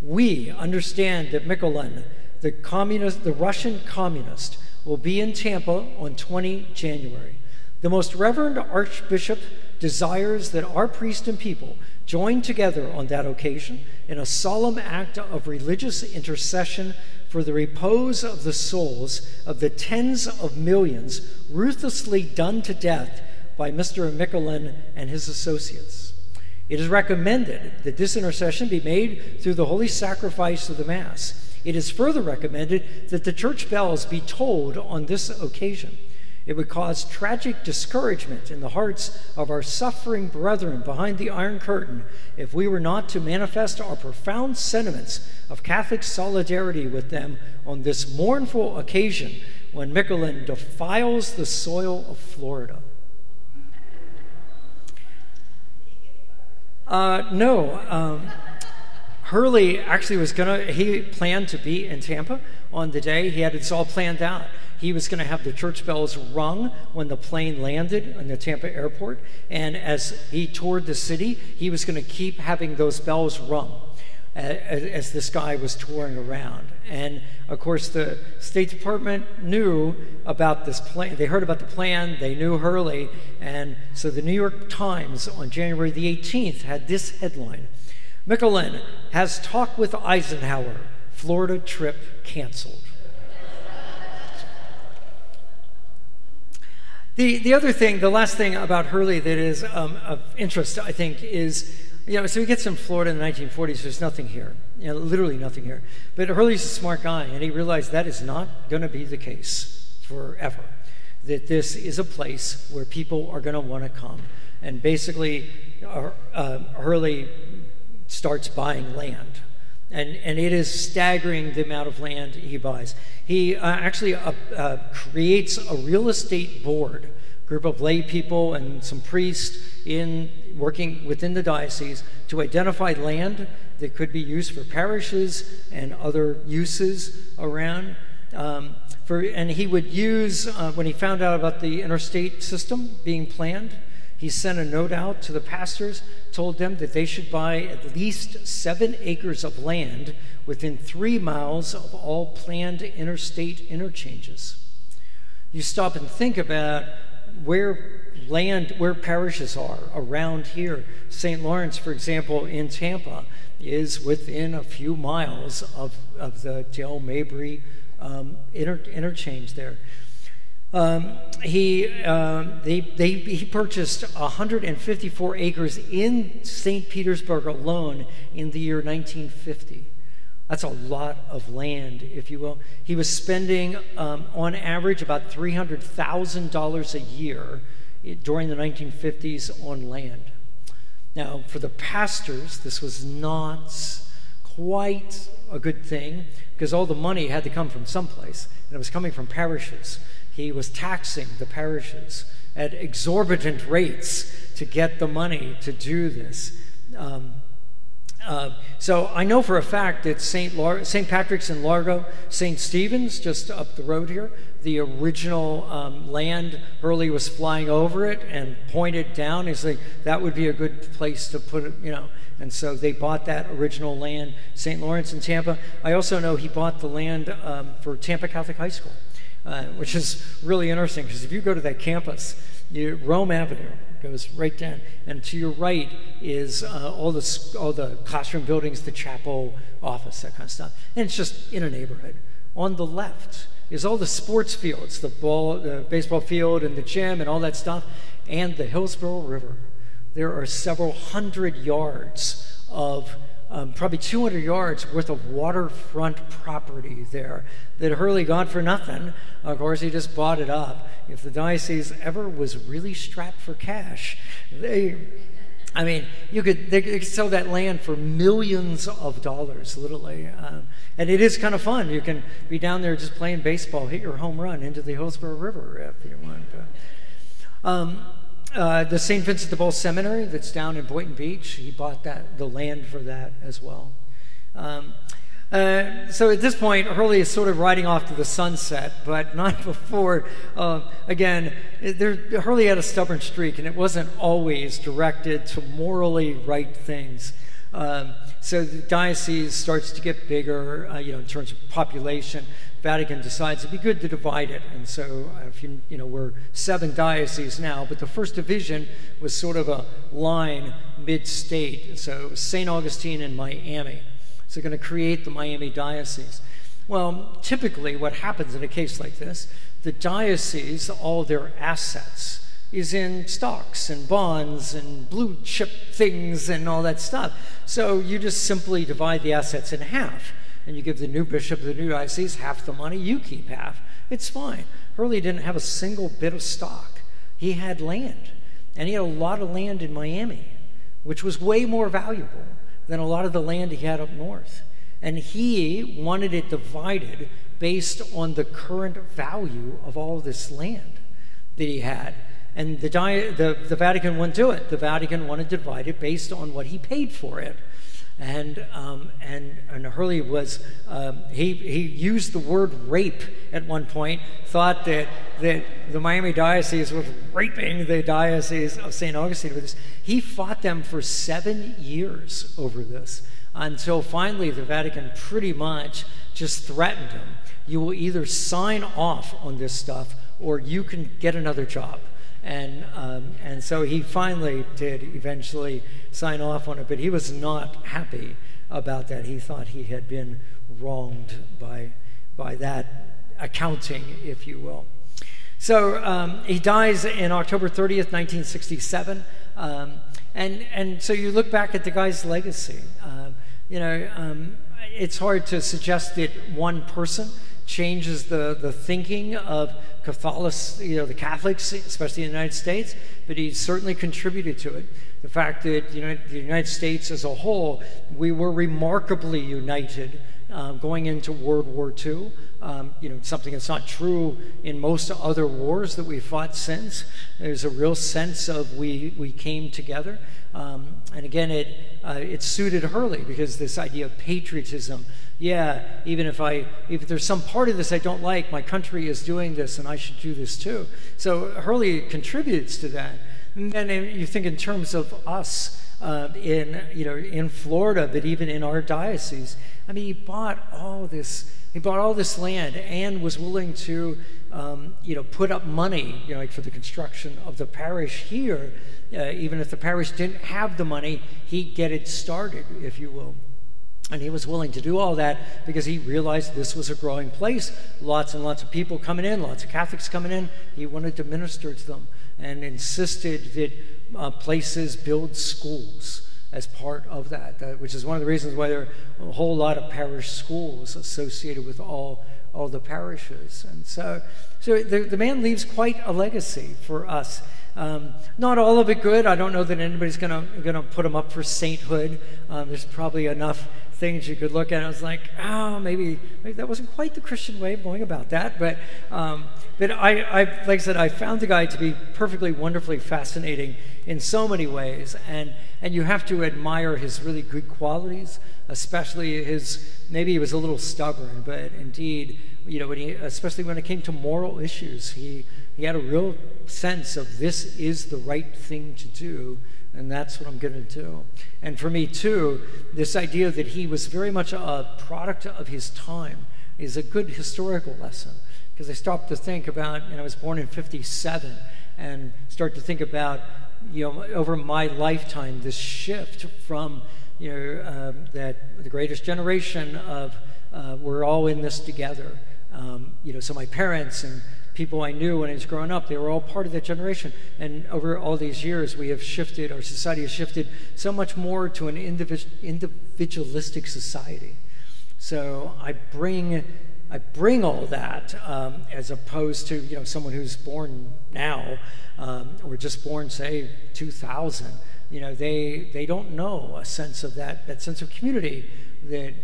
We understand that Mikulin, the Russian communist, will be in Tampa on 20 January. The Most Reverend Archbishop desires that our priests and people join together on that occasion in a solemn act of religious intercession for the repose of the souls of the tens of millions ruthlessly done to death by Mr. Michelin and his associates. It is recommended that this intercession be made through the holy sacrifice of the Mass. It is further recommended that the church bells be tolled on this occasion. It would cause tragic discouragement in the hearts of our suffering brethren behind the Iron Curtain if we were not to manifest our profound sentiments of Catholic solidarity with them on this mournful occasion when Michelin defiles the soil of Florida. No. Hurley actually he planned to be in Tampa on the day. He had this all planned out. He was going to have the church bells rung when the plane landed in the Tampa airport. And as he toured the city, he was going to keep having those bells rung as this guy was touring around. And of course, the State Department knew about this plan. They heard about the plan. They knew Hurley. And so the New York Times on January the 18th had this headline: Michelin has talk with Eisenhower, Florida trip canceled. The other thing, the last thing about Hurley that is of interest, I think, is, so he gets in Florida in the 1940s, there's nothing here, literally nothing here. But Hurley's a smart guy, and he realized that is not going to be the case forever, that this is a place where people are going to want to come. And basically, Hurley starts buying land. And it is staggering the amount of land he buys. He actually creates a real estate board, group of lay people and some priests working within the diocese to identify land that could be used for parishes and other uses around. And he would use, when he found out about the interstate system being planned, he sent a note out to the pastors, told them that they should buy at least 7 acres of land within 3 miles of all planned interstate interchanges. You stop and think about where parishes are around here. St. Lawrence, for example, in Tampa, is within a few miles of the Dale Mabry interchange there. He purchased 154 acres in St. Petersburg alone in the year 1950. That's a lot of land, if you will. He was spending, on average, about $300,000 a year during the 1950s on land. Now, for the pastors, this was not quite a good thing because all the money had to come from someplace, and it was coming from parishes. He was taxing the parishes at exorbitant rates to get the money to do this. So I know for a fact that St. Patrick's in Largo, St. Stephen's just up the road here, the original land, Hurley was flying over it and pointed down. He's like, that would be a good place to put it, And so they bought that original land. St. Lawrence in Tampa. I also know he bought the land for Tampa Catholic High School, which is really interesting because if you go to that campus, Rome Avenue goes right down, and to your right is all the classroom buildings, the chapel, office, that kind of stuff. And it's just in a neighborhood. On the left is all the sports fields, the baseball field and the gym and all that stuff, and the Hillsborough River. There are several hundred yards of probably 200 yards worth of waterfront property there that Hurley got for nothing. Of course, he just bought it up. If the diocese ever was really strapped for cash, they could sell that land for millions of dollars, literally. And it is kind of fun. You can be down there just playing baseball, hit your home run into the Hillsborough River if you want. The St. Vincent de Paul Seminary that's down in Boynton Beach, he bought the land for that as well. So at this point, Hurley is sort of riding off to the sunset, but not before. Again, Hurley had a stubborn streak, and it wasn't always directed to morally right things. So the diocese starts to get bigger, in terms of population. Vatican decides it'd be good to divide it. And so, if you know, we're 7 dioceses now, but the first division was sort of a line mid-state. So it was St. Augustine and Miami. So they're going to create the Miami Diocese. Well, typically what happens in a case like this, the diocese, all their assets is in stocks and bonds and blue chip things and all that stuff. So you just simply divide the assets in half, and you give the new bishop of the new diocese half the money, you keep half. It's fine. Hurley didn't have a single bit of stock. He had land, and he had a lot of land in Miami, which was way more valuable than a lot of the land he had up north. And he wanted it divided based on the current value of all this land that he had. And the Vatican wouldn't do it. The Vatican wanted to divide it based on what he paid for it. And Hurley was, he used the word rape at one point, thought that the Miami Diocese was raping the Diocese of St. Augustine with this. He fought them for 7 years over this, until finally the Vatican pretty much just threatened him. You will either sign off on this stuff or you can get another job. And so he finally did eventually sign off on it, but he was not happy about that. He thought he had been wronged by that accounting, if you will. So he dies in October 30th, 1967. And so you look back at the guy's legacy. It's hard to suggest that one person changes the thinking of the Catholics, especially in the United States, but he certainly contributed to it. The fact that the United States as a whole, we were remarkably united going into World War II. Something that's not true in most other wars that we've fought since. There's a real sense of we came together. And again, it suited Hurley, because this idea of patriotism, even if there's some part of this I don't like, my country is doing this and I should do this too. So Hurley contributes to that. And then you think in terms of us in Florida, but even in our diocese, I mean, he bought all this land and was willing to put up money for the construction of the parish here. Even if the parish didn't have the money, he'd get it started, if you will. And he was willing to do all that because he realized this was a growing place. Lots and lots of people coming in, lots of Catholics coming in. He wanted to minister to them and insisted that places build schools as part of that, which is one of the reasons why there are a whole lot of parish schools associated with all the parishes. And so the man leaves quite a legacy for us. Not all of it good. I don't know that anybody's gonna put him up for sainthood. There's probably enough things you could look at. I was like, maybe that wasn't quite the Christian way of going about that. But I like I said, I found the guy to be perfectly, wonderfully fascinating in so many ways, and you have to admire his really good qualities, especially maybe he was a little stubborn, but indeed, especially when it came to moral issues, he had a real sense of this is the right thing to do, and that's what I'm going to do. And for me too, this idea that he was very much a product of his time is a good historical lesson, because I stopped to think about, I was born in 1957, and start to think about, over my lifetime, this shift from, that the greatest generation of we're all in this together. So my parents and people I knew when I was growing up, they were all part of that generation. And over all these years, we have shifted, our society has shifted so much more to an individualistic society. So I bring all that as opposed to someone who's born now or just born, say, 2000. They don't know a sense of that sense of community that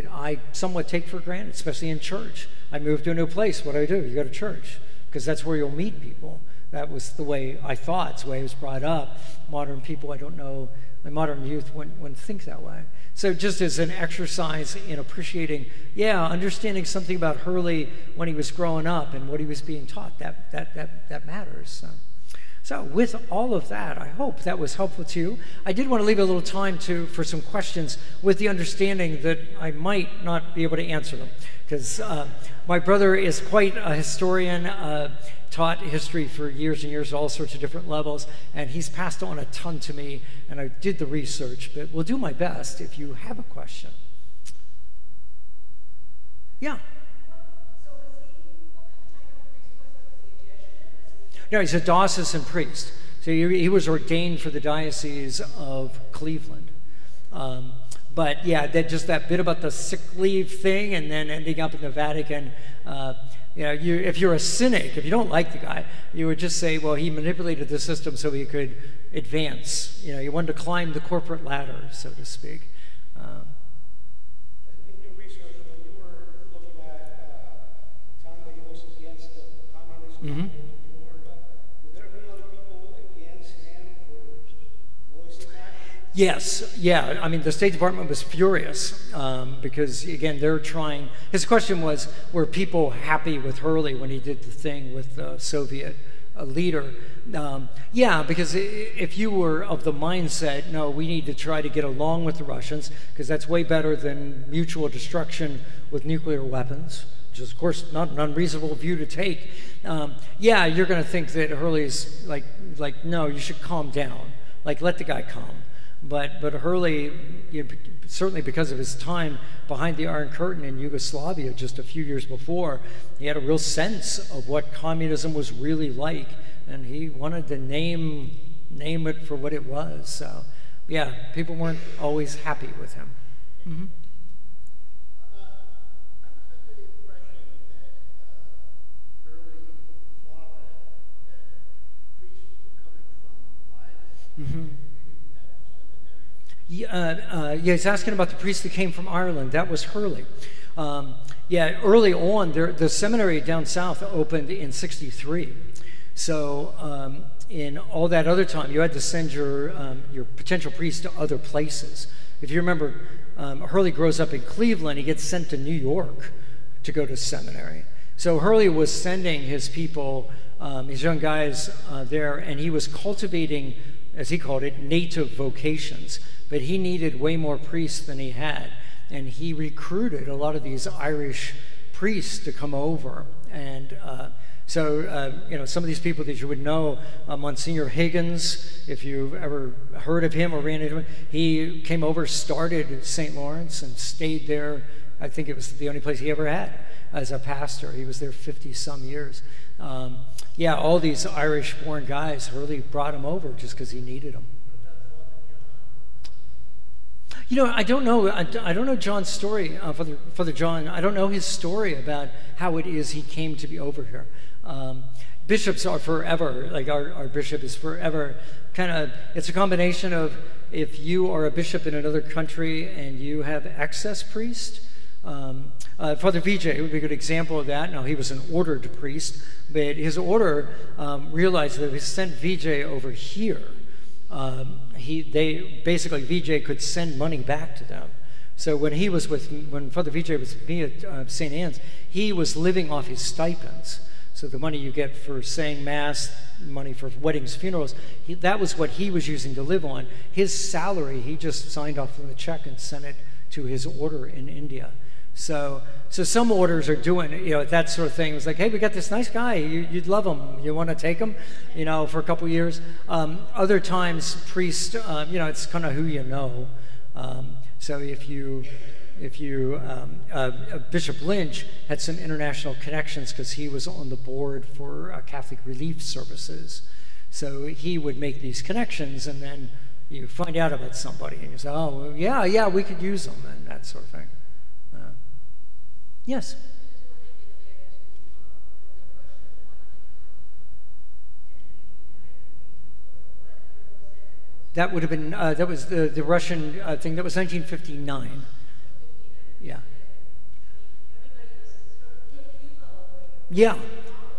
I somewhat take for granted, especially in church. I moved to a new place. What do? You go to church, because that's where you'll meet people. That was the way I thought. It's the way I was brought up. Modern people, I don't know, my modern youth wouldn't think that way. So just as an exercise in appreciating, understanding something about Hurley when he was growing up and what he was being taught, that matters. So with all of that, I hope that was helpful to you. I did want to leave a little time for some questions with the understanding that I might not be able to answer them, because my brother is quite a historian, taught history for years and years at all sorts of different levels, and he's passed on a ton to me, and I did the research, but we'll do my best if you have a question. Yeah? No, he's a diocesan priest. So he was ordained for the Diocese of Cleveland. But yeah, just that bit about the sick leave thing and then ending up in the Vatican, if you're a cynic, if you don't like the guy, you would just say, well, he manipulated the system so he could advance. He wanted to climb the corporate ladder, so to speak.
In your research, when you were looking at the time that he was against the communism,
Mm-hmm. Yes, yeah. I mean, the State Department was furious because, again, they're trying. His question was, were people happy with Hurley when he did the thing with the Soviet leader? Yeah, because if you were of the mindset, no, we need to try to get along with the Russians because that's way better than mutual destruction with nuclear weapons, which is, of course, not an unreasonable view to take. Yeah, you're going to think that Hurley's like, no, you should calm down. Like, let the guy calm. But Hurley, certainly because of his time behind the Iron Curtain in Yugoslavia just a few years before, he had a real sense of what communism was really like, and he wanted to name it for what it was. So, yeah, people weren't always happy with him. Mm-hmm. Mm-hmm. Yeah, he's asking about the priest that came from Ireland. That was Hurley. Yeah, early on, the seminary down south opened in '63. So in all that other time, you had to send your potential priest to other places. If you remember, Hurley grows up in Cleveland. He gets sent to New York to go to seminary. So Hurley was sending his people, his young guys there, and he was cultivating, as he called it, native vocations. But he needed way more priests than he had. And he recruited a lot of these Irish priests to come over. And so some of these people that you would know, Monsignor Higgins, if you've ever heard of him or ran into him, he came over, started St. Lawrence, and stayed there. I think it was the only place he ever had as a pastor. He was there 50-some years. Yeah, all these Irish-born guys, Hurley brought him over just because he needed them. I don't know. I don't know John's story, Father John. I don't know his story about how it is he came to be over here. Bishops are forever, like our bishop is forever. It's a combination of if you are a bishop in another country and you have excess priest. Father Vijay would be a good example of that. Now, he was an ordered priest, but his order realized that if he sent Vijay over here, basically Vijay could send money back to them. So when Father Vijay was with me at St. Anne's, he was living off his stipends. So the money you get for saying Mass, money for weddings, funerals, that was what he was using to live on. His salary, he just signed off on the check and sent it to his order in India. So some orders are doing, that sort of thing. It was like, hey, we got this nice guy. You'd love him. You want to take him, for a couple years. Other times, priest, it's kind of who you know. So if Bishop Lynch had some international connections because he was on the board for Catholic Relief Services. So he would make these connections, and then you find out about somebody, and you say, oh, well, yeah, we could use them, and that sort of thing. Yes? That would have been, that was the Russian thing. That was 1959. Yeah. Yeah.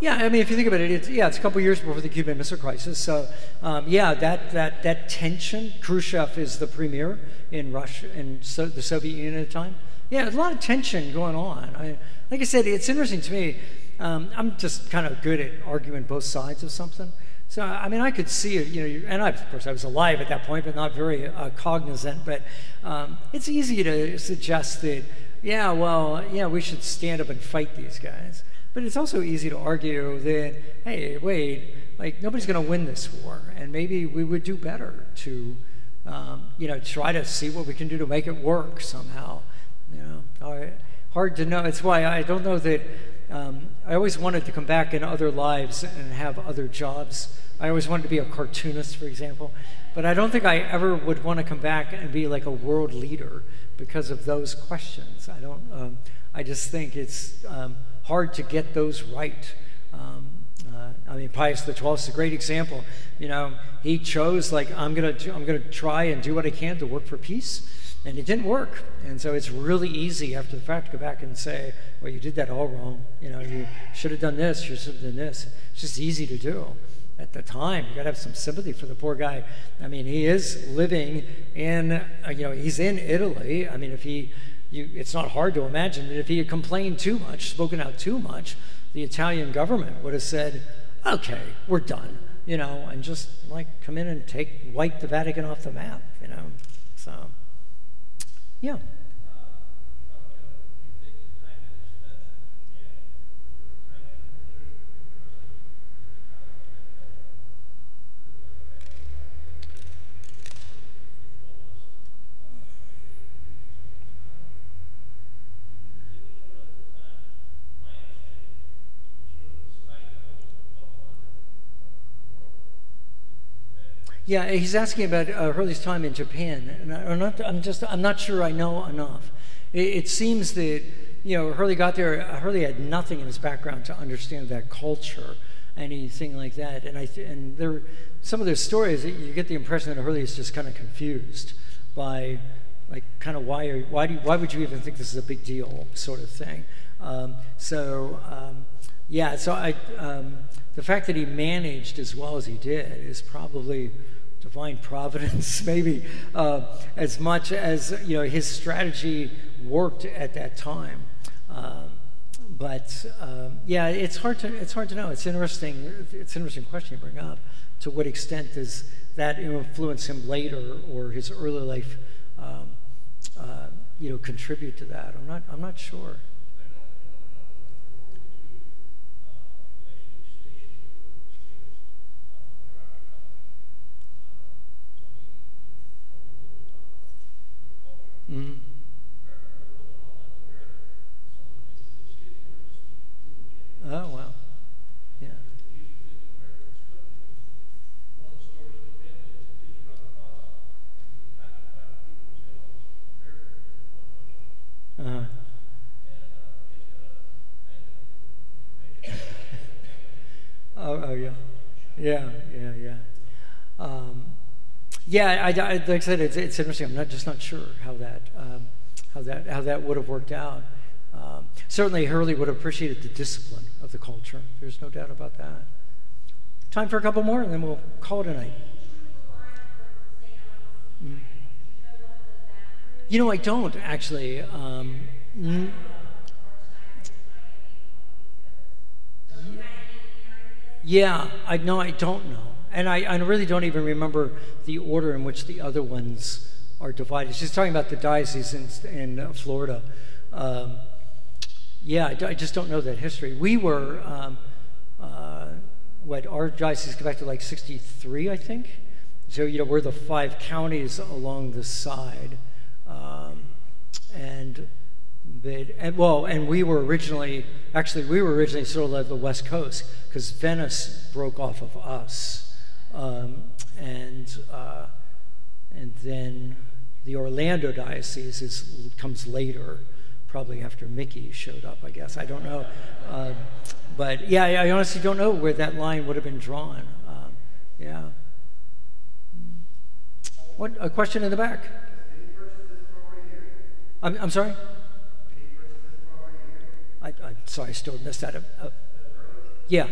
Yeah, I mean, if you think about it, it's a couple years before the Cuban Missile Crisis. So, that tension, Khrushchev is the premier in Russia, in the Soviet Union at the time. Yeah, there's a lot of tension going on. Like I said, it's interesting to me. I'm just kind of good at arguing both sides of something. So, I mean, I could see it, and of course I was alive at that point, but not very cognizant, but it's easy to suggest that, yeah, we should stand up and fight these guys. But it's also easy to argue that, hey, wait, like, nobody's going to win this war, and maybe we would do better to, try to see what we can do to make it work somehow. Hard to know. It's why I don't know that I always wanted to come back in other lives and have other jobs. I always wanted to be a cartoonist, for example, but I don't think I ever would want to come back and be like a world leader because of those questions. I just think it's hard to get those right. I mean, Pius XII is a great example. He chose, like, I'm gonna try and do what I can to work for peace, and it didn't work. And so it's really easy after the fact to go back and say, well, you did that all wrong. You should have done this, you should have done this. It's just easy to do. At the time, you got to have some sympathy for the poor guy. I mean, he is living in, he's in Italy. I mean, it's not hard to imagine that if he had complained too much, spoken out too much, the Italian government would have said, okay, we're done, and just like come in and wipe the Vatican off the map, so, yeah. Yeah, he's asking about Hurley's time in Japan, and I'm not sure I know enough. It seems that Hurley got there. Hurley had nothing in his background to understand that culture, anything like that. And there, some of those stories, you get the impression that Hurley is just kind of confused by, like, kind of why would you even think this is a big deal, sort of thing. Yeah. So the fact that he managed as well as he did is probably divine providence, maybe, as much as his strategy worked at that time. Yeah, it's hard to know. It's interesting. It's an interesting question you bring up. To what extent does that influence him later, or his early life, contribute to that? I'm not sure. Mm-hmm. Oh, wow. Yeah. Uh-huh. Oh, yeah. Yeah. Yeah, like I said, it's interesting. I'm just not sure how that would have worked out. Certainly, Hurley would have appreciated the discipline of the culture. There's no doubt about that. Time for a couple more, and then we'll call it a night. I don't actually. Yeah, I don't know. And I really don't even remember the order in which the other ones are divided. She's talking about the diocese in Florida. Yeah, I just don't know that history. We were, our diocese goes back to like 63, I think. So, we're the 5 counties along the side. And we were originally sort of like the West Coast, because Venice broke off of us. And then the Orlando diocese comes later, probably after Mickey showed up, I guess. I don't know. But yeah, I honestly don't know where that line would have been drawn. Yeah. What, a question in the back?
Did he purchase this property here?
I'm sorry?
Did he purchase this property here?
I'm sorry, I still missed that. Yeah.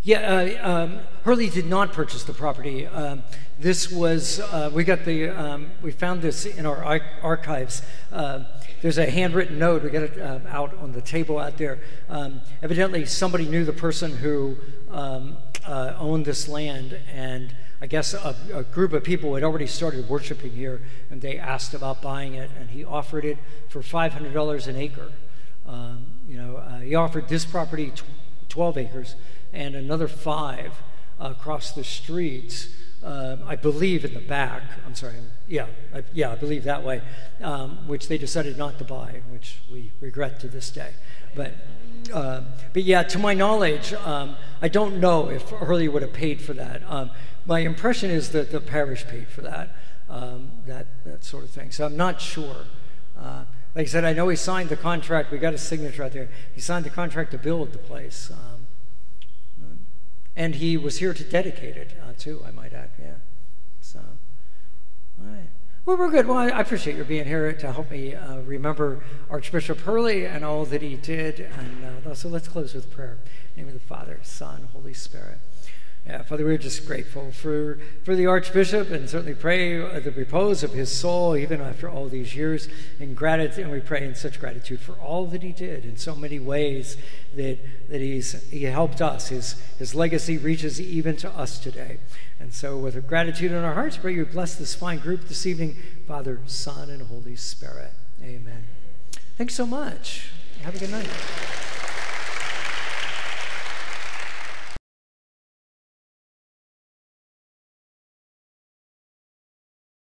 Yeah, Hurley did not purchase the property. This was, we found this in our archives. There's a handwritten note, we got it out on the table out there. Evidently somebody knew the person who owned this land, and I guess a group of people had already started worshiping here, and they asked about buying it, and he offered it for $500 an acre. He offered this property 12 acres and another 5 across the street, I believe in the back. I'm sorry, I believe that way, which they decided not to buy, which we regret to this day. But yeah, to my knowledge, I don't know if Hurley would have paid for that. My impression is that the parish paid for that, that sort of thing. So I'm not sure. Like I said, I know he signed the contract. We got his signature out there. He signed the contract to build the place. And he was here to dedicate it, too, I might add, yeah. So, all right. Well, we're good. Well, I appreciate your being here to help me remember Archbishop Hurley and all that he did. And so let's close with prayer. In the name of the Father, Son, Holy Spirit. Yeah, Father, we're just grateful for the Archbishop, and certainly pray the repose of his soul even after all these years. And we pray in such gratitude for all that he did in so many ways that he helped us. His legacy reaches even to us today. And so with gratitude in our hearts, pray you bless this fine group this evening, Father, Son, and Holy Spirit. Amen. Thanks so much. Have a good night.